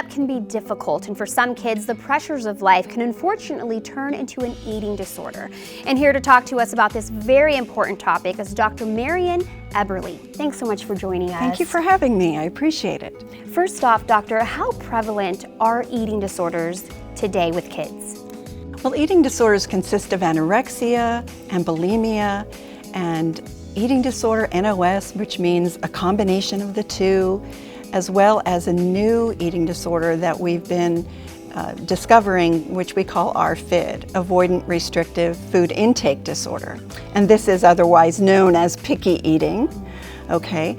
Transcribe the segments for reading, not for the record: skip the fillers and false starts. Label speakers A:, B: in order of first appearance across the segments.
A: up can be difficult, and for some kids, the pressures of life can unfortunately turn into an eating disorder. And here to talk to us about this very important topic is Dr. Marian Eberly. Thanks so much for joining us.
B: Thank you for having me. I appreciate it.
A: First off, doctor, how prevalent are eating disorders today with kids?
B: Well, eating disorders consist of anorexia and bulimia and eating disorder, NOS, which means a combination of the two, as well as a new eating disorder that we've been discovering, which we call ARFID, Avoidant Restrictive Food Intake Disorder. And this is otherwise known as picky eating, okay?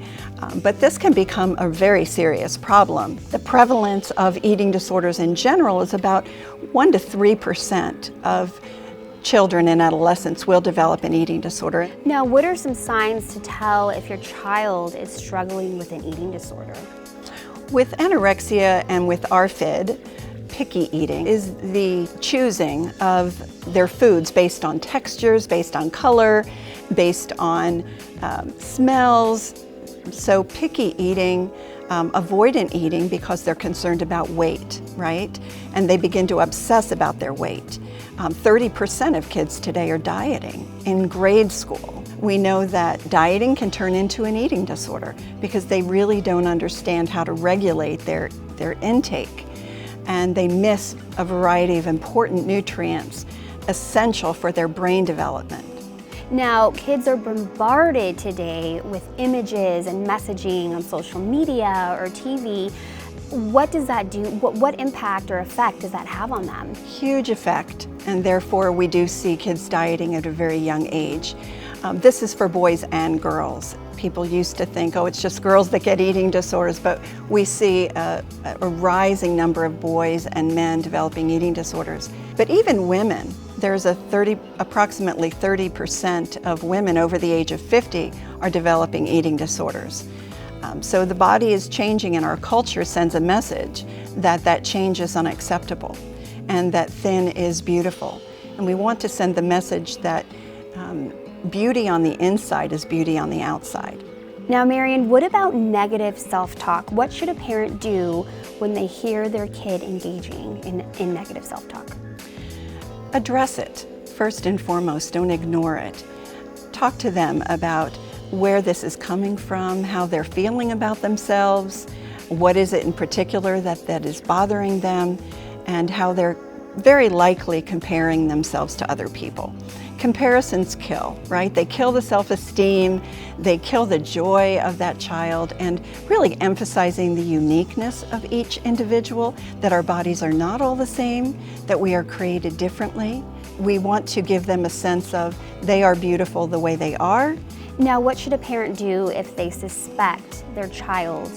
B: But this can become a very serious problem. The prevalence of eating disorders in general is about 1 to 3% of children and adolescents will develop an eating disorder.
A: Now, what are some signs to tell if your child is struggling with an eating disorder?
B: With anorexia and with ARFID, picky eating is the choosing of their foods based on textures, based on color, based on smells. So picky eating, avoidant eating because they're concerned about weight, right? And they begin to obsess about their weight. 30% of kids today are dieting in grade school. We know that dieting can turn into an eating disorder because they really don't understand how to regulate their intake, and they miss a variety of important nutrients essential for their brain development.
A: Now, kids are bombarded today with images and messaging on social media or TV. What does that do? What impact or effect does that have on them?
B: Huge effect, and therefore we do see kids dieting at a very young age. This is for boys and girls. People used to think, oh, it's just girls that get eating disorders, but we see a rising number of boys and men developing eating disorders. But even women, there's approximately 30% of women over the age of 50 are developing eating disorders. So the body is changing, and our culture sends a message that change is unacceptable and that thin is beautiful. And we want to send the message that beauty on the inside is beauty on the outside.
A: Now, Marian, what about negative self-talk? What should a parent do when they hear their kid engaging in negative self-talk?
B: Address it first and foremost. Don't ignore it. Talk to them about where this is coming from, how they're feeling about themselves, what is it in particular that is bothering them, and how they're very likely comparing themselves to other people. Comparisons kill, right? They kill the self-esteem, they kill the joy of that child, and really emphasizing the uniqueness of each individual, that our bodies are not all the same, that we are created differently. We want to give them a sense of they are beautiful the way they are.
A: Now, what should a parent do if they suspect their child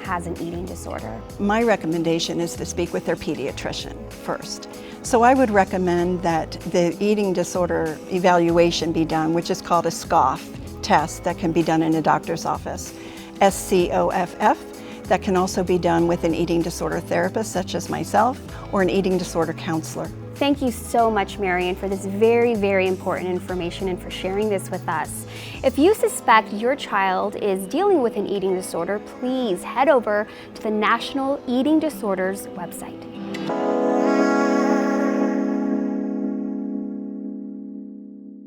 A: has an eating disorder?
B: My recommendation is to speak with their pediatrician first. So I would recommend that the eating disorder evaluation be done, which is called a SCOFF test that can be done in a doctor's office, SCOFF. That can also be done with an eating disorder therapist, such as myself, or an eating disorder counselor.
A: Thank you so much, Marian, for this very, very important information and for sharing this with us. If you suspect your child is dealing with an eating disorder, please head over to the National Eating Disorders website.